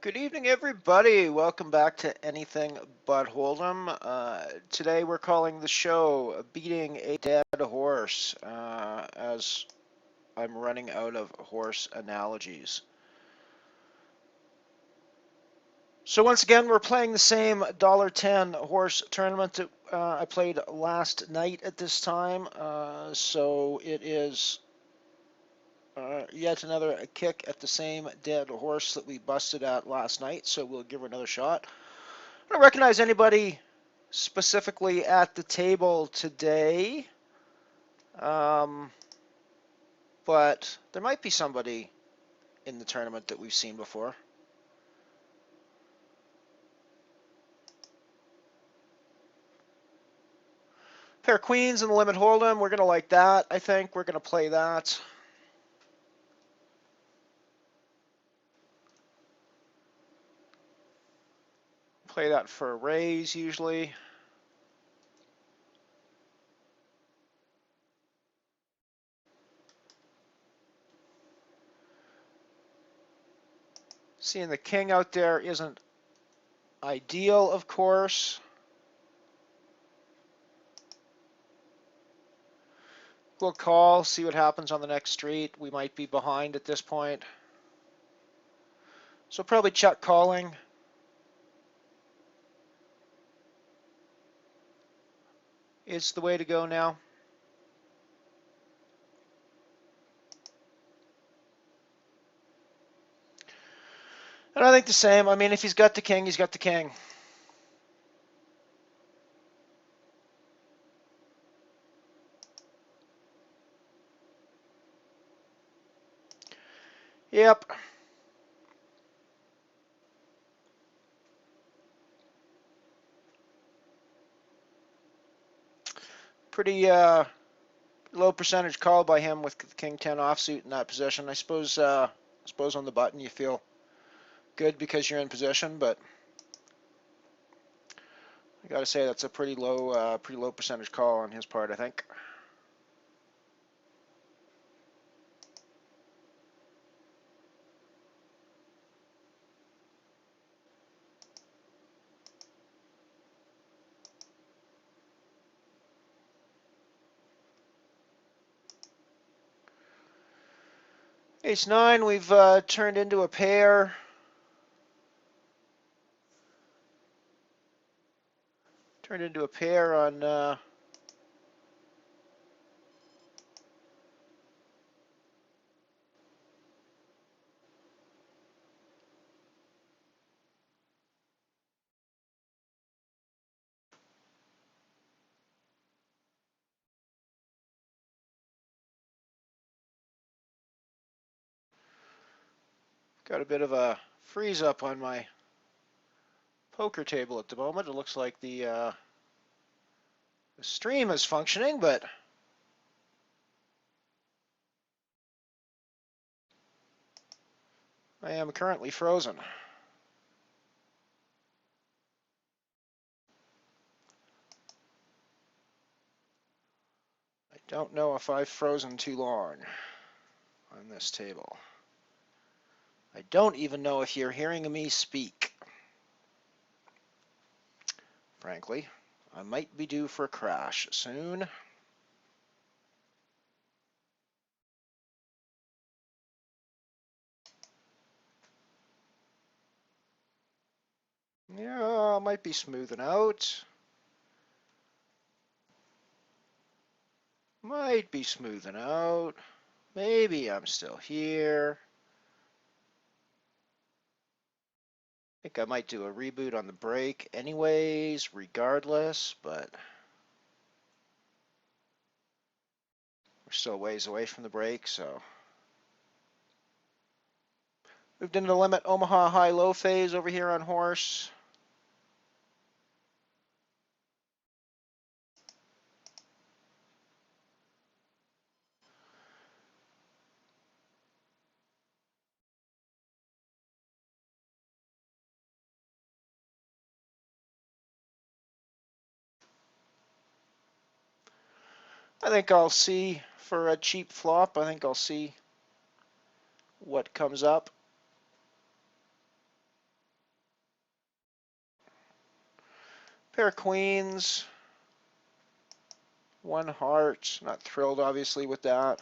Good evening, everybody. Welcome back to Anything But Hold'em. Today we're calling the show Beating a Dead Horse, as I'm running out of horse analogies. So once again, we're playing the same $1.10 horse tournament that I played last night at this time. So it is yet another kick at the same dead horse that we busted at last night, so we'll give her another shot. I don't recognize anybody specifically at the table today, um, but there might be somebody in the tournament that we've seen before. Pair of queens in the limit hold'em. We're going to like that, I think. We're going to play that. Play that for a raise, usually. Seeing the king out there isn't ideal, of course. We'll call, see what happens on the next street. We might be behind at this point. So probably check calling. Is the way to go now. And I think the same. I mean, if he's got the king, he's got the king. Yep. Pretty low percentage call by him with King 10 offsuit in that position. I suppose on the button you feel good because you're in position, but I got to say that's a pretty low percentage call on his part, I think. Ace-9, we've turned into a pair. Turned into a pair on got a bit of a freeze up on my poker table at the moment. It looks like the stream is functioning, but I am currently frozen. I don't know if I've frozen too long on this table. I don't even know if you're hearing me speak. Frankly, I might be due for a crash soon. Yeah, I might be smoothing out. Might be smoothing out. Maybe I'm still here. I think I might do a reboot on the break anyways, regardless, but we're still a ways away from the break, so. Moved into the limit Omaha high-low phase over here on horse. I think I'll see for a cheap flop. I think I'll see what comes up. Pair of queens, one heart. Not thrilled, obviously, with that.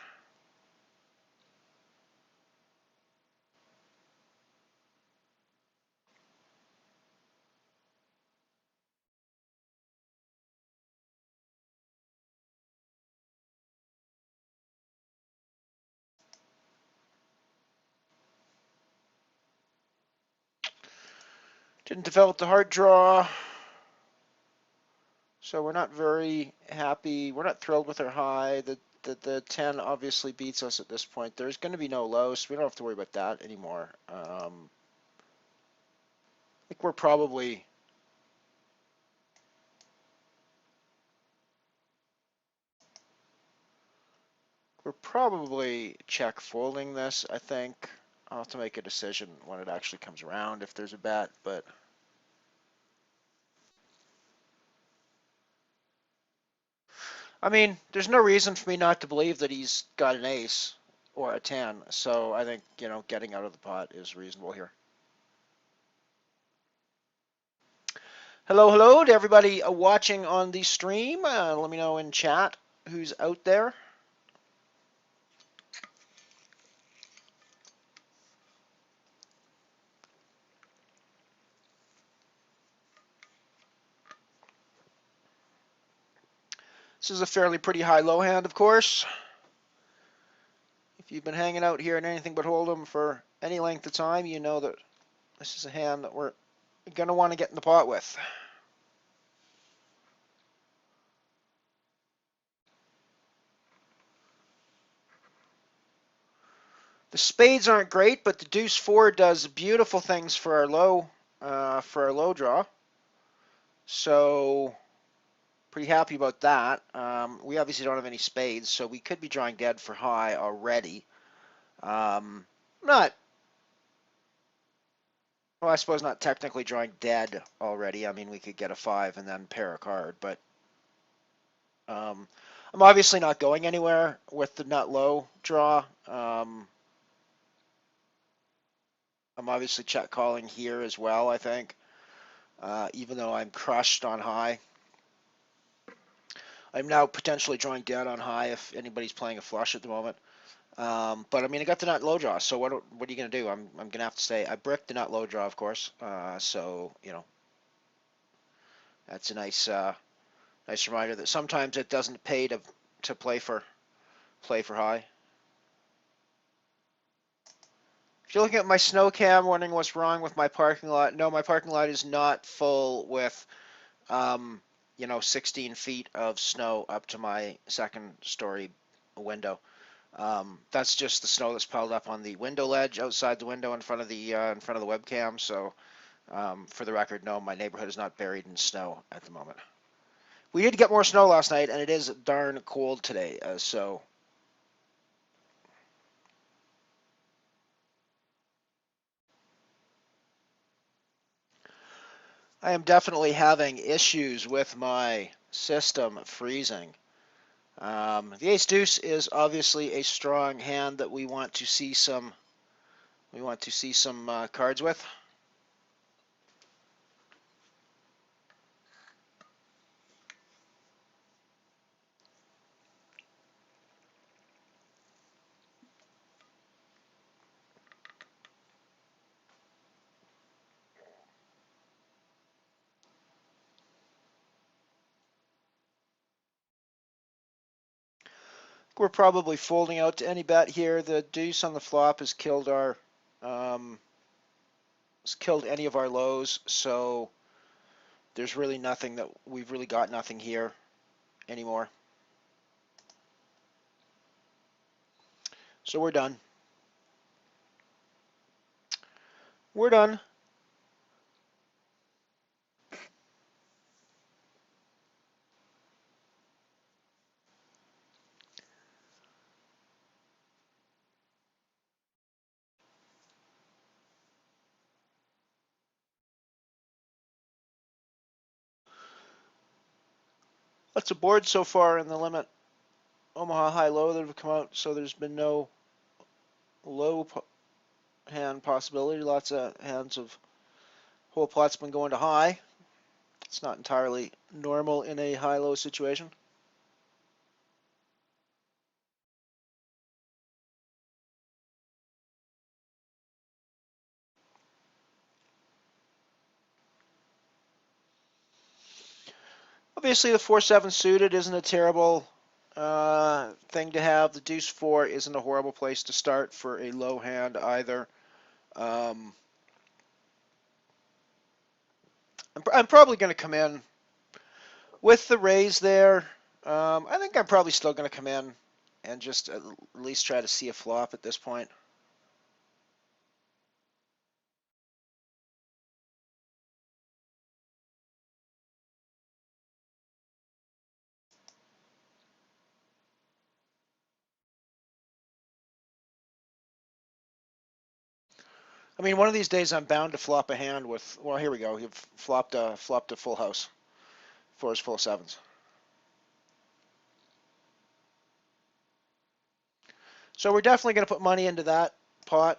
Didn't develop the heart draw, so we're not very happy. We're not thrilled with our high. The 10 obviously beats us at this point. There's going to be no low, so we don't have to worry about that anymore. I think we're probably check folding this, I think. I'll have to make a decision when it actually comes around if there's a bet, but I mean, there's no reason for me not to believe that he's got an ace or a 10, so I think, getting out of the pot is reasonable here. Hello, hello to everybody watching on the stream. Let me know in chat who's out there. This is a fairly pretty high-low hand, of course. If you've been hanging out here in anything but Hold'em for any length of time, you know that this is a hand that we're going to want to get in the pot with. The spades aren't great, but the deuce 4 does beautiful things for our low draw. So pretty happy about that. We obviously don't have any spades, so we could be drawing dead for high already. Not, well, I suppose not technically drawing dead already. I mean, we could get a 5 and then pair a card, but I'm obviously not going anywhere with the nut low draw. I'm obviously check calling here as well, I think, even though I'm crushed on high. I'm now potentially drawing dead on high if anybody's playing a flush at the moment. But I mean, I got the nut low draw, so what are you gonna do? I'm gonna have to say I bricked the nut low draw, of course. So that's a nice reminder that sometimes it doesn't pay to play for high. If you're looking at my snow cam, wondering what's wrong with my parking lot, no, my parking lot is not full with 16 feet of snow up to my second story window. That's just the snow that's piled up on the window ledge outside the window in front of the webcam. So, for the record, no, my neighborhood is not buried in snow at the moment. We did get more snow last night, and it is darn cold today. So, I am definitely having issues with my system freezing. The ace deuce is obviously a strong hand that we want to see some cards with. We're probably folding out to any bet here. The deuce on the flop has killed any of our lows, so there's really nothing that we've really got nothing here anymore. So we're done. We're done. That's a board so far in the limit Omaha high low that have come out, so there's been no low hand possibility. Lots of hands of whole pot's been going to high. It's not entirely normal in a high-low situation. Obviously, the 4-7 suited isn't a terrible thing to have. The deuce 4 isn't a horrible place to start for a low hand either. Um, I'm probably going to come in with the raise there. I think I'm probably still going to come in and just at least try to see a flop at this point. I mean, one of these days I'm bound to flop a hand with. Well, here we go. He flopped a full house for his full sevens. So we're definitely going to put money into that pot.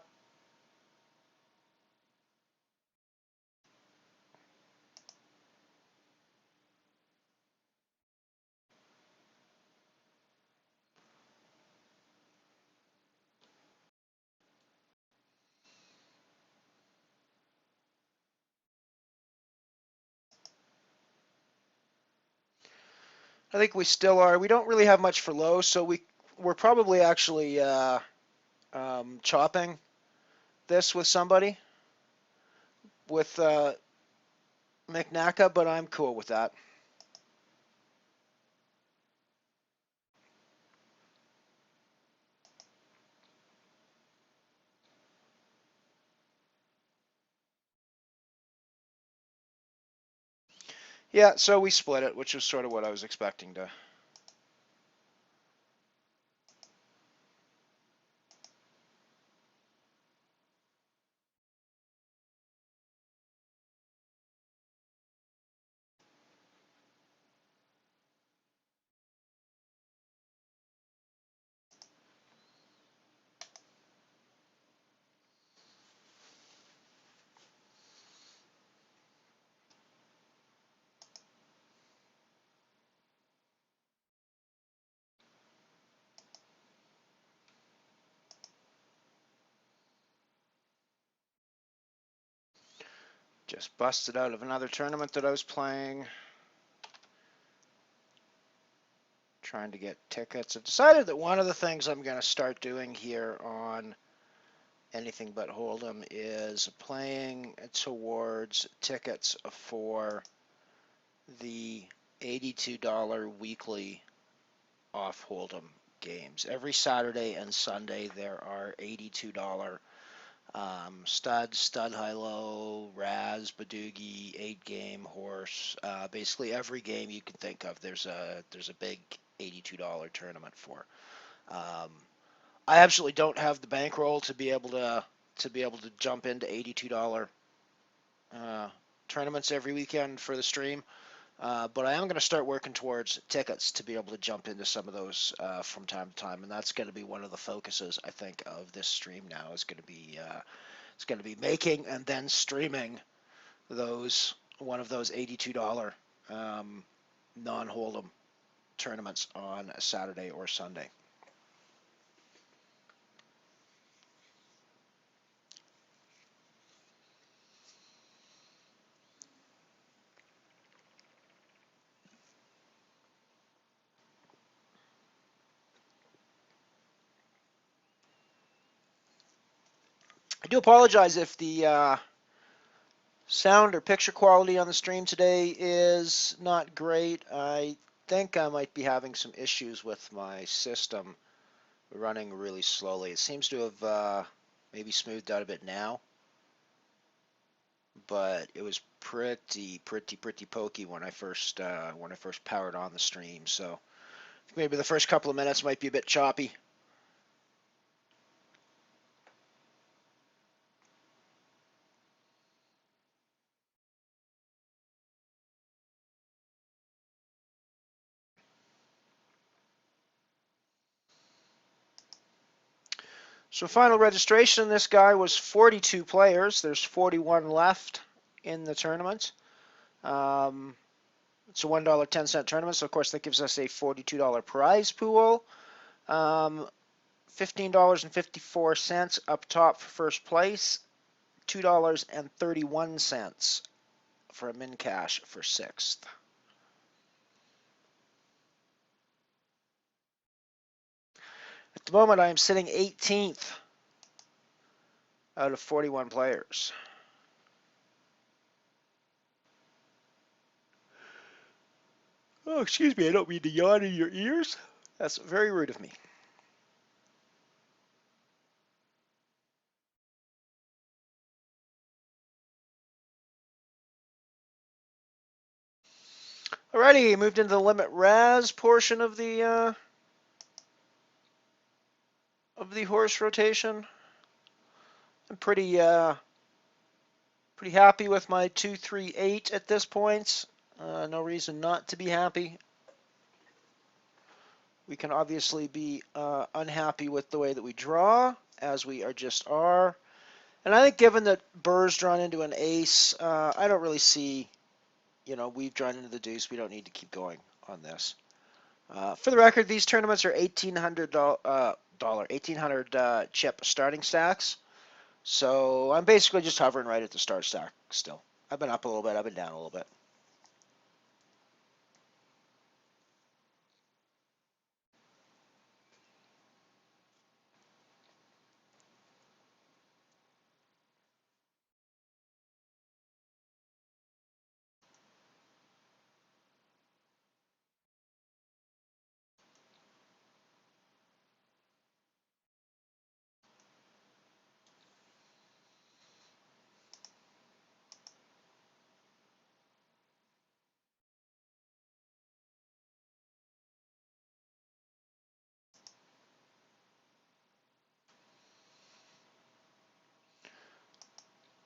I think we still are. We don't really have much for low, so we're probably actually chopping this with somebody with McNaca, but I'm cool with that. Yeah, so we split it, which is sort of what I was expecting to. Just busted out of another tournament that I was playing. Trying to get tickets. I've decided that one of the things I'm going to start doing here on Anything But Hold'em is playing towards tickets for the $82 weekly off Hold'em games. Every Saturday and Sunday there are $82 stud, high-low, Raz, Badoogie, 8-game, horse. Basically every game you can think of, there's a big $82 tournament for. Um, I absolutely don't have the bankroll to be able to jump into $82 uh, tournaments every weekend for the stream. But I am going to start working towards tickets to be able to jump into some of those from time to time, and that's going to be one of the focuses I think of this stream now. Is going to be it's going to be making and then streaming those one of those $82 non-hold'em tournaments on a Saturday or Sunday. I do apologize if the sound or picture quality on the stream today is not great. I think I might be having some issues with my system running really slowly. It seems to have maybe smoothed out a bit now, but it was pretty pokey when I first powered on the stream. So maybe the first couple of minutes might be a bit choppy. So final registration, this guy was 42 players. There's 41 left in the tournament. It's a $1.10 tournament, so of course that gives us a $42 prize pool. $15.54 up top for first place, $2.31 for a min cash for sixth. At the moment, I am sitting 18th out of 41 players. Oh, excuse me, I don't mean to yawn in your ears. That's very rude of me. Alrighty, moved into the limit Raz portion of the horse rotation. I'm pretty happy with my 238 at this point. No reason not to be happy. We can obviously be unhappy with the way that we draw, as we are. And I think given that Burr's drawn into an ace, I don't really see, we've drawn into the deuce. We don't need to keep going on this. For the record, these tournaments are $1,800 chip starting stacks. So I'm basically just hovering right at the start stack still. I've been up a little bit, I've been down a little bit.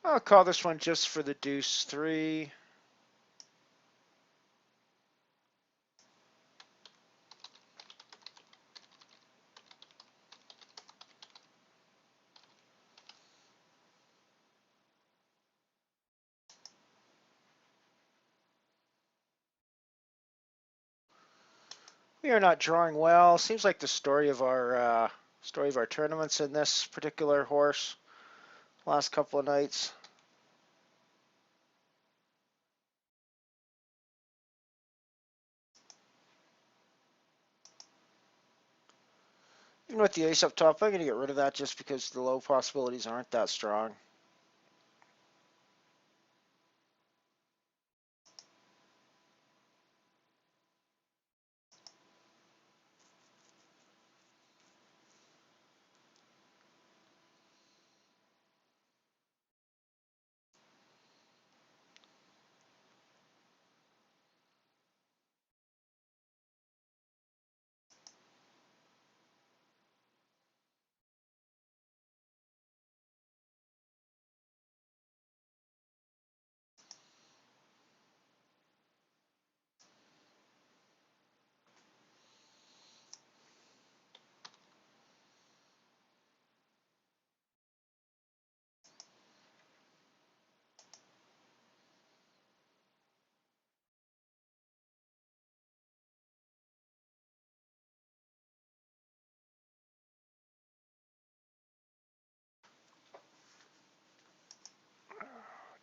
I'll call this one just for the deuce 3. We are not drawing well. Seems like the story of our tournaments in this particular horse last couple of nights. Even with the ace up top, I'm going to get rid of that just because the low possibilities aren't that strong.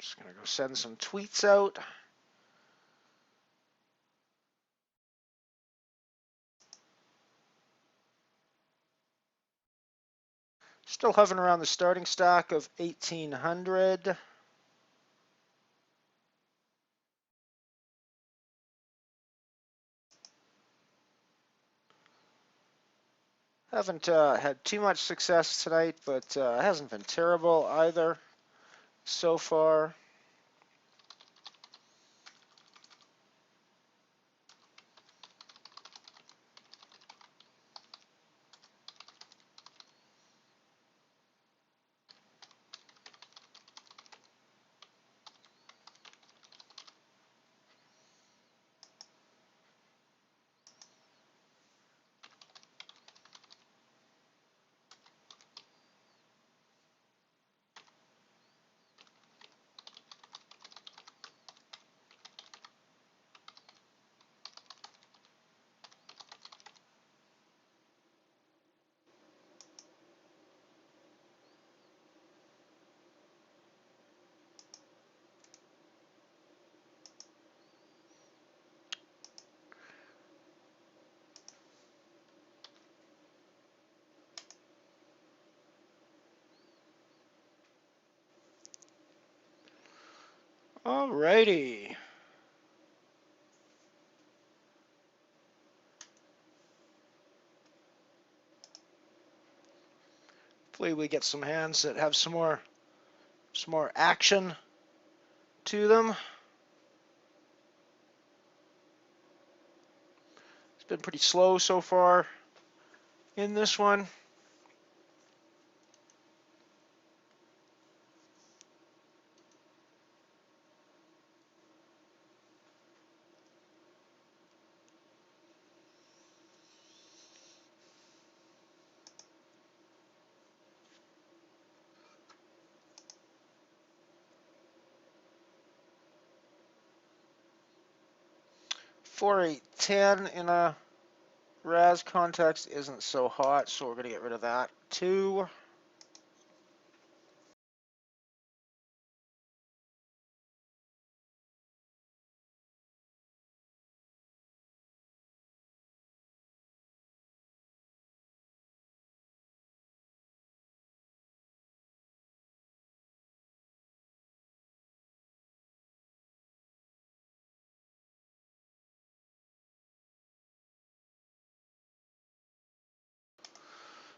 Just going to go send some tweets out. Still hovering around the starting stack of 1,800. Haven't had too much success tonight, but hasn't been terrible either so far. Alrighty. Hopefully we get some hands that have some more action to them. It's been pretty slow so far in this one. Four, 8, 10 in a RAS context isn't so hot, so we're going to get rid of that. 2.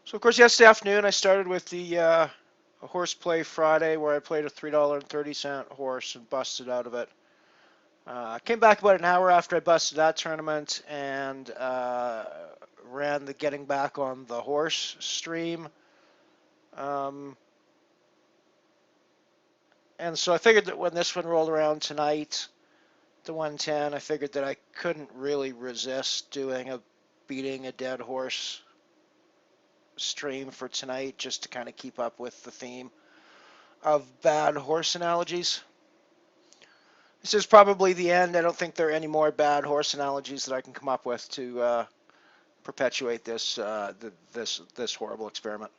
So, of course, yesterday afternoon I started with the Horseplay Friday, where I played a $3.30 horse and busted out of it. I came back about an hour after I busted that tournament and ran the Getting Back on the Horse stream. And so I figured that when this one rolled around tonight, the 110, I figured that I couldn't really resist doing a beating a dead horse stream for tonight, just to kind of keep up with the theme of bad horse analogies. This is probably the end. I don't think there are any more bad horse analogies that I can come up with to perpetuate this this horrible experiment.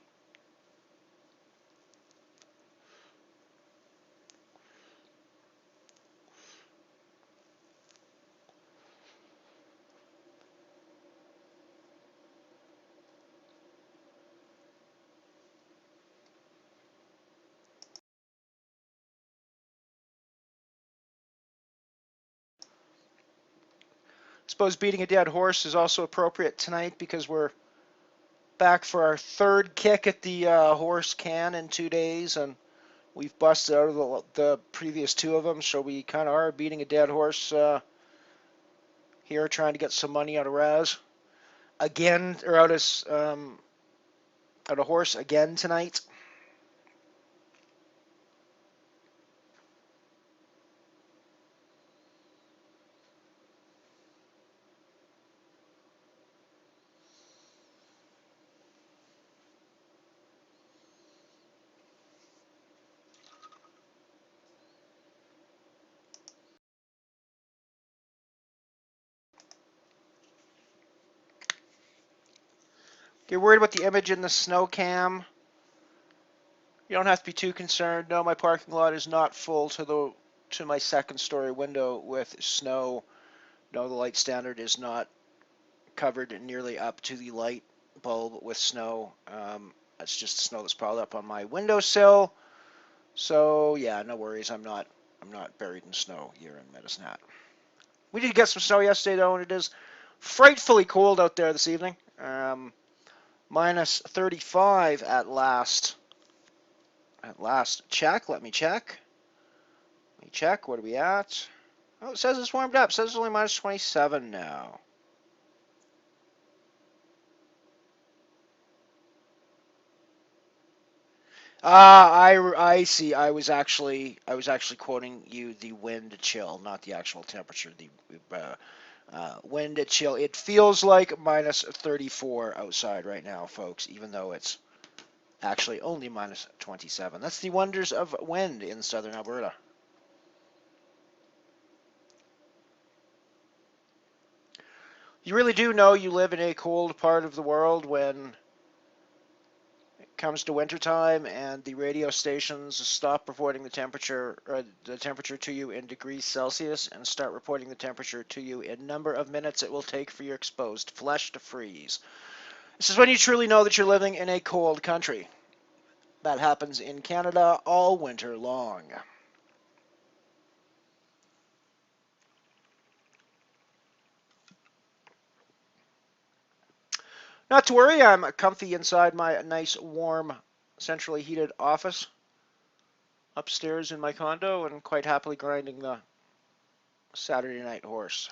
I suppose beating a dead horse is also appropriate tonight because we're back for our third kick at the horse can in 2 days, and we've busted out of the previous 2 of them, so we kind of are beating a dead horse here, trying to get some money out of Raz again, or out of horse again tonight. You're worried about the image in the snow cam? You don't have to be too concerned. No, my parking lot is not full to my second story window with snow. No, the light standard is not covered nearly up to the light bulb with snow. That's just snow that's piled up on my windowsill. So yeah, no worries. I'm not buried in snow here in Medicine Hat. We did get some snow yesterday though, and it is frightfully cold out there this evening. Minus 35 at last. At last check. Let me check. Let me check. What are we at? Oh, it says it's warmed up. It says it's only minus 27 now. I see. I was actually quoting you the wind chill, not the actual temperature. The wind chill. It feels like minus 34 outside right now, folks, even though it's actually only minus 27. That's the wonders of wind in southern Alberta. You really do know you live in a cold part of the world when it comes to wintertime and the radio stations stop reporting the temperature to you in degrees Celsius and start reporting the temperature to you in number of minutes it will take for your exposed flesh to freeze. This is when you truly know that you're living in a cold country. That happens in Canada all winter long. Not to worry, I'm comfy inside my nice, warm, centrally heated office upstairs in my condo and quite happily grinding the Saturday night horse.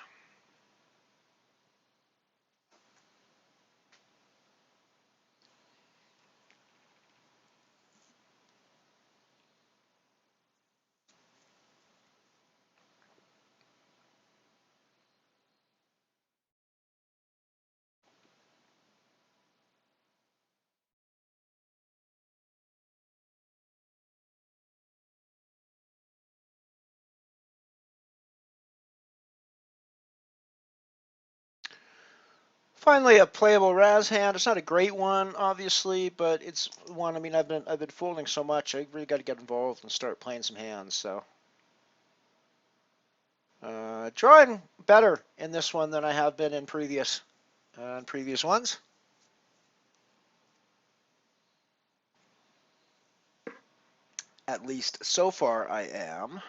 Finally, a playable Raz hand. It's not a great one, obviously, but it's one. I mean, I've been folding so much. I really got to get involved and start playing some hands. So, drawing better in this one than I have been in previous ones. At least so far, I am.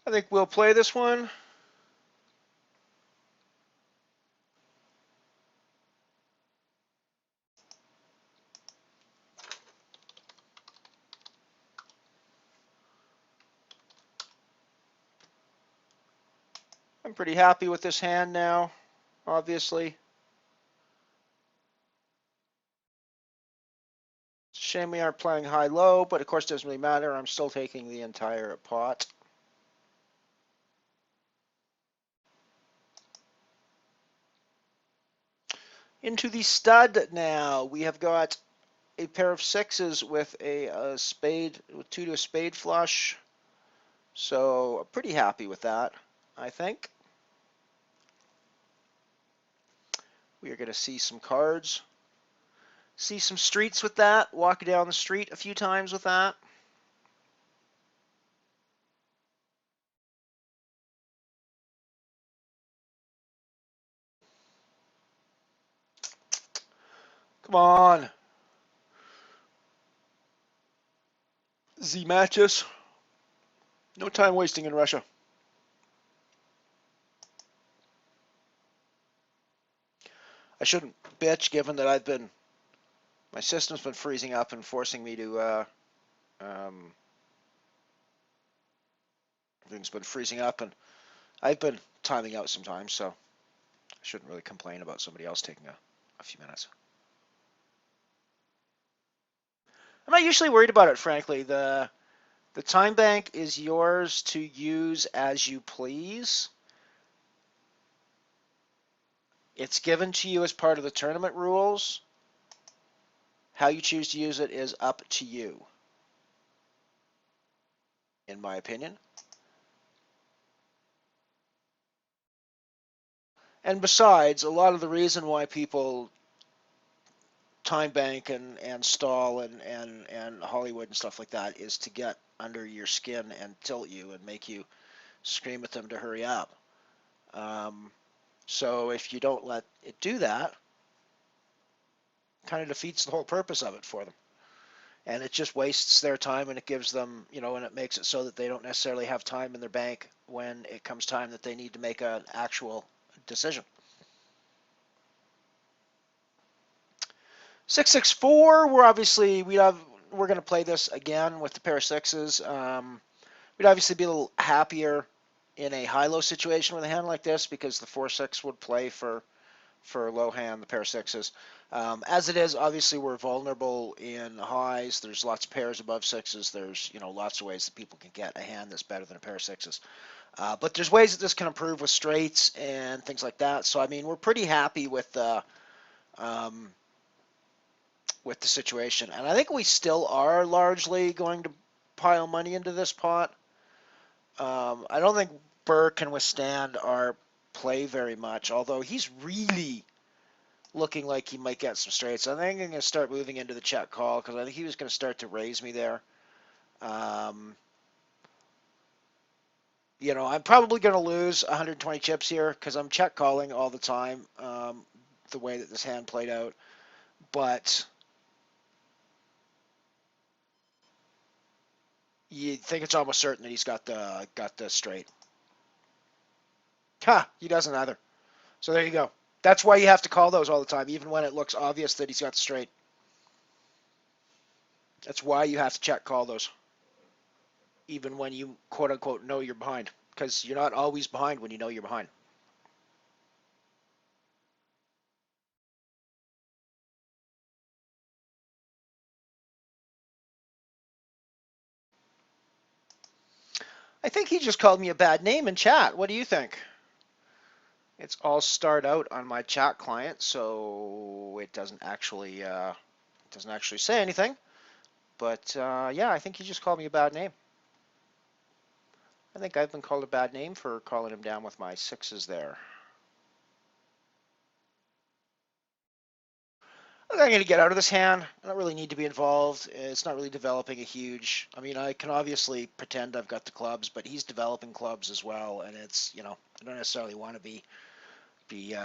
I think we'll play this one. I'm pretty happy with this hand now, obviously. It's a shame we aren't playing high-low, but of course it doesn't really matter. I'm still taking the entire pot. Into the stud now. We have got a pair of sixes with a spade, with two to a spade flush. So I'm pretty happy with that, I think. We are going to see some cards. See some streets with that. Walk down the street a few times with that. Come on. Z matches. No time wasting in Russia. I shouldn't bitch given that my system's been freezing up and forcing me to, everything's been freezing up and I've been timing out sometimes, so I shouldn't really complain about somebody else taking a few minutes. I'm not usually worried about it, frankly. The time bank is yours to use as you please. It's given to you as part of the tournament rules. How you choose to use it is up to you, in my opinion. And besides, a lot of the reason why people time bank and stall and Hollywood and stuff like that is to get under your skin and tilt you and make you scream at them to hurry up. So if you don't let it do that, kind of defeats the whole purpose of it for them. And it just wastes their time and it gives them, and it makes it so that they don't necessarily have time in their bank when it comes time that they need to make an actual decision. 664, we're going to play this again with the pair of sixes. We'd obviously be a little happier in a high-low situation with a hand like this because the 4-6 would play for low hand, the pair of sixes. As it is, obviously we're vulnerable in highs. There's lots of pairs above sixes. There's lots of ways that people can get a hand that's better than a pair of sixes. But there's ways that this can improve with straights and things like that. So I mean, we're pretty happy with the situation, and I think we still are largely going to pile money into this pot. I don't think Burr can withstand our play very much, although he's really looking like he might get some straights. I think I'm going to start moving into the check call because I think he was going to start to raise me there. Yeah, I'm probably going to lose 120 chips here because I'm check calling all the time, the way that this hand played out. But you think it's almost certain that he's got the straight. Ha! He doesn't either. So there you go. That's why you have to call those all the time, even when it looks obvious that he's got the straight. That's why you have to check call those, even when you quote unquote know you're behind, because you're not always behind when you know you're behind. I think he just called me a bad name in chat. What do you think? It's all starred out on my chat client, so it doesn't actually say anything. But yeah, I think he just called me a bad name. I think I've been called a bad name for calling him down with my sixes there. I'm going to get out of this hand. I don't really need to be involved. It's not really developing a huge. I mean, I can obviously pretend I've got the clubs, but he's developing clubs as well, and I don't necessarily want to be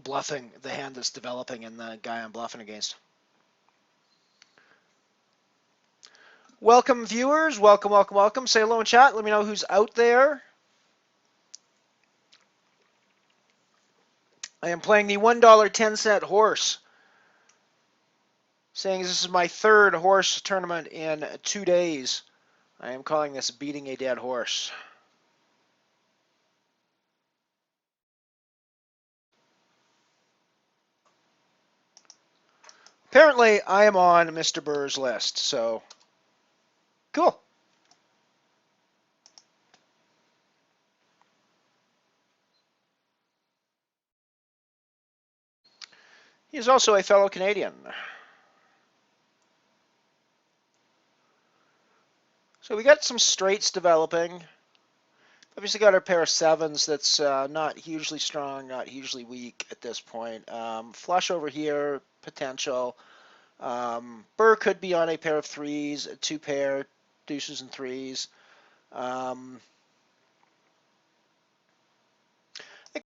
bluffing the hand that's developing and the guy I'm bluffing against. Welcome, viewers. Welcome, welcome, welcome. Say hello in chat. Let me know who's out there. I am playing the $1.10 horse. Saying this is my third horse tournament in 2 days. I am calling this beating a dead horse. Apparently, I am on Mr. Burr's list, so cool. He is also a fellow Canadian. So we got some straights developing. Obviously got our pair of sevens that's not hugely strong, not hugely weak at this point. Flush over here, potential. Burr could be on a pair of threes, a two pair, deuces and threes.